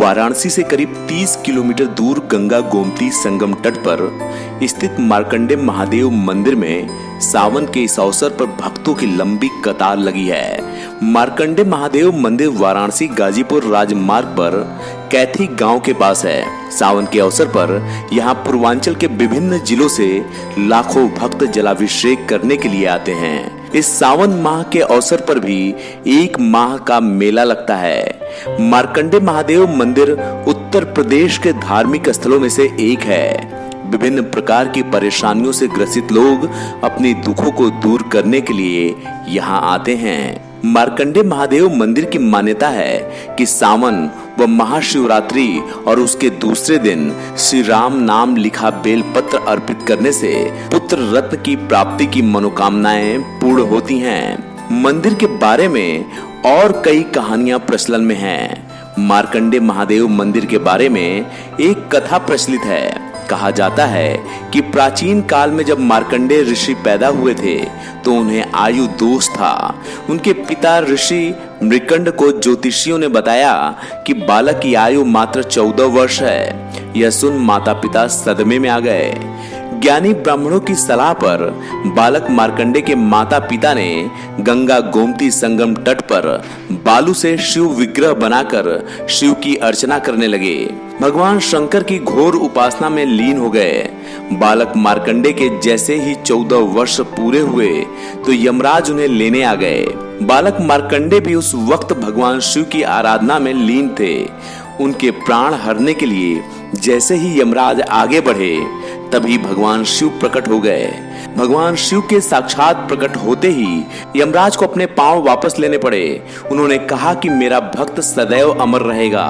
वाराणसी से करीब 30 किलोमीटर दूर गंगा गोमती संगम तट पर स्थित मार्कंडे महादेव मंदिर में सावन के इस अवसर पर भक्तों की लंबी कतार लगी है। मार्कंडे महादेव मंदिर वाराणसी गाजीपुर राजमार्ग पर कैथी गांव के पास है। सावन के अवसर पर यहां पूर्वांचल के विभिन्न जिलों से लाखों भक्त जलाभिषेक करने के लिए आते हैं। इस सावन माह के अवसर पर भी एक माह का मेला लगता है। मार्कंडे महादेव मंदिर उत्तर प्रदेश के धार्मिक स्थलों में से एक है। विभिन्न प्रकार की परेशानियों से ग्रसित लोग अपने दुखों को दूर करने के लिए यहाँ आते हैं। मार्कंडे महादेव मंदिर की मान्यता है कि सावन व महाशिवरात्रि और उसके दूसरे दिन श्री राम नाम लिखा बेलपत्र अर्पित करने से पुत्र रत्न की प्राप्ति की मनोकामनाएं पूर्ण होती हैं। मंदिर के बारे में और कई कहानियां प्रचलन में हैं। मार्कंडे महादेव मंदिर के बारे में एक कथा प्रचलित है। कहा जाता है कि प्राचीन काल में जब मार्कंडे ऋषि पैदा हुए थे तो उन्हें आयु दोष था। उनके पिता ऋषि मृकंड को ज्योतिषियों ने बताया कि बालक की आयु मात्र 14 वर्ष है। यह सुन माता पिता सदमे में आ गए। ज्ञानी ब्राह्मणों की सलाह पर बालक मार्कंडे के माता पिता ने गंगा गोमती संगम तट पर बालू से शिव विग्रह बनाकर शिव की अर्चना करने लगे। भगवान शंकर की घोर उपासना में लीन हो गए। बालक मार्कंडे के जैसे ही 14 वर्ष पूरे हुए तो यमराज उन्हें लेने आ गए। बालक मार्कंडे भी उस वक्त भगवान शिव की आराधना में लीन थे। उनके प्राण हरने के लिए जैसे ही यमराज आगे बढ़े तभी भगवान शिव प्रकट हो गए। भगवान शिव के साक्षात प्रकट होते ही यमराज को अपने पांव वापस लेने पड़े। उन्होंने कहा कि मेरा भक्त सदैव अमर रहेगा,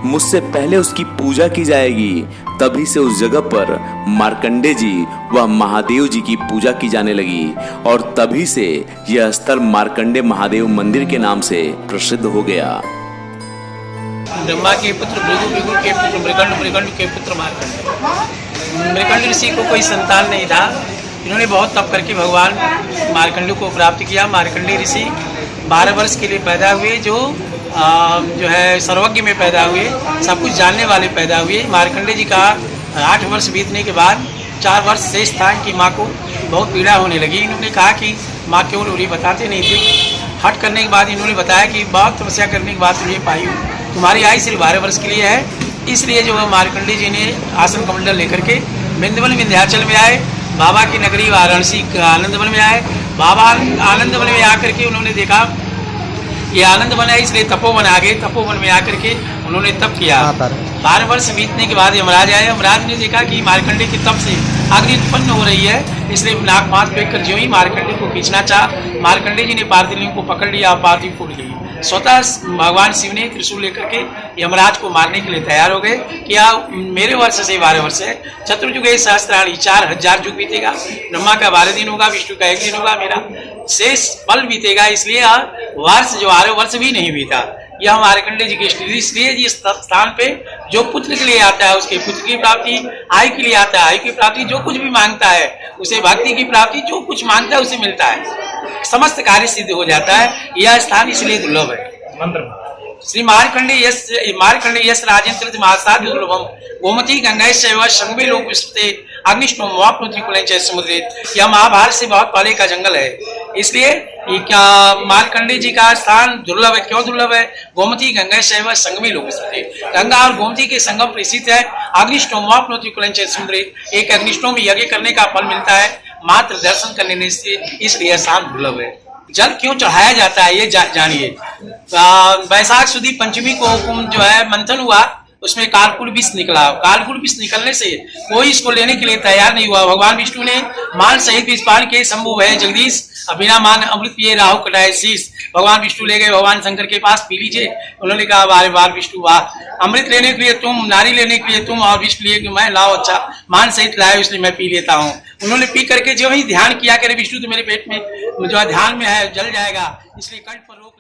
मुझसे पहले उसकी पूजा की जाएगी। तभी से उस जगह पर मार्कंडे जी व महादेव जी की पूजा की जाने लगी और तभी से यह स्थल मार्कंडे महादेव मंदिर के नाम से प्रसिद्ध हो गया। ब्रह्मा के पुत्र भृगु, भृगु के पुत्र मृगंड, मृगंड के पुत्र मार्कंड। मृगंड ऋषि को कोई संतान नहीं था। इन्होंने बहुत तप करके भगवान मार्कंड को प्राप्त किया। मार्कंडे ऋषि 12 वर्ष के लिए पैदा हुए, जो है सर्वज्ञ में पैदा हुए, सब कुछ जानने वाले पैदा हुए। मार्कंडे जी का 8 वर्ष बीतने के बाद 4 वर्ष शेष था। कि माँ को बहुत पीड़ा होने लगी। इन्होंने कहा कि माँ केवल उन्हें बताते नहीं थे। हट करने के बाद इन्होंने बताया कि बहुत तपस्या करने के बाद तुम्हें पाई हूँ, तुम्हारी आयु सिर्फ 12 वर्ष के लिए है। इसलिए जो है मार्कंडे जी ने आसन कमंडल लेकर के विंध्यवन विंध्याचल में आए। बाबा की नगरी वाराणसी आनंदवन में आए। बाबा आनंदवन में आकर के उन्होंने देखा ये आनंदवन है, इसलिए तपोवन आ गए। तपोवन में आकर के उन्होंने तप किया। 12 वर्ष बीतने के बाद यमराज आए। यमराज ने देखा कि मार्कंडे की तप से अग्नि उत्पन्न हो रही है, इसलिए नाक पात फेंक कर जो ही मार्कंडे को खींचना चाहा, मार्कंडे जी ने पार्थिव को पकड़ लिया। पार्थिव फूट गई। स्वतः भगवान शिव ने त्रिशूल लेकर के यमराज को मारने के लिए तैयार हो गए। क्या मेरे वर्ष से 12 वर्ष है, चतुर्युगे सहस्त्राणी 4000 युग बीतेगा। ब्रह्मा का 12 दिन होगा, विष्णु का 1 दिन होगा, मेरा शेष पल बीतेगा। इसलिए वर्ष जो 12 वर्ष भी नहीं बीता। यह मार्कंडे जी की स्थिति। इसलिए जिस स्थान पे जो पुत्र के लिए आता है उसके पुत्र की प्राप्ति, आयु के लिए आता है आयु की प्राप्ति, जो कुछ भी मांगता है उसे भक्ति की प्राप्ति, जो कुछ मांगता है उसे मिलता है, समस्त कार्य सिद्ध हो जाता है। यह स्थान इसलिए दुर्लभ है। श्री मार्कंडे यस राजेंद्र महासाद दुर्लभम गोमती गंगा संगमे लोक विस्तृते अग्निष्टो मवाप्नोति कुलंच समुद्रे। यह महाभारत से बहुत पहले का जंगल है। इसलिए क्या मार्कंडे जी का स्थान दुर्लभ है। क्यों दुर्लभ है? गोमती गंगा शैव संगमे लोक विस्तृते, गंगा और गोमती के संगम पर स्थित है। अग्निष्टो मवाप्नोति कुलंच समुद्रे, एक अग्निष्टों में यज्ञ करने का फल मिलता है मात्र दर्शन करने से। इसलिए स्थान दुर्लभ है। जल क्यों चढ़ाया जाता है ये जानिए। वैशाख सुदी पंचमी को जो है मंथन हुआ, उसमें कालकूल विष निकला। कालकूल विष निकलने से कोई इसको लेने के लिए तैयार नहीं हुआ। भगवान विष्णु ने मान सहित विष पान के शंभु है जगदीश, बिना मान अमृत पिए राहु कटाए शीश। भगवान विष्णु ले गए भगवान शंकर के पास, पी लीजिए। उन्होंने कहा बारे बार विष्णु वाह, अमृत लेने के लिए तुम, नारी लेने के लिए तुम और विष लिए कि मैं, लाओ अच्छा मान सहित लाए, इसलिए मैं पी लेता हूँ। उन्होंने पी करके जो ही ध्यान किया करे विष्णु तो मेरे पेट में जो ध्यान में है जल जाएगा, इसलिए कंठ पर रोक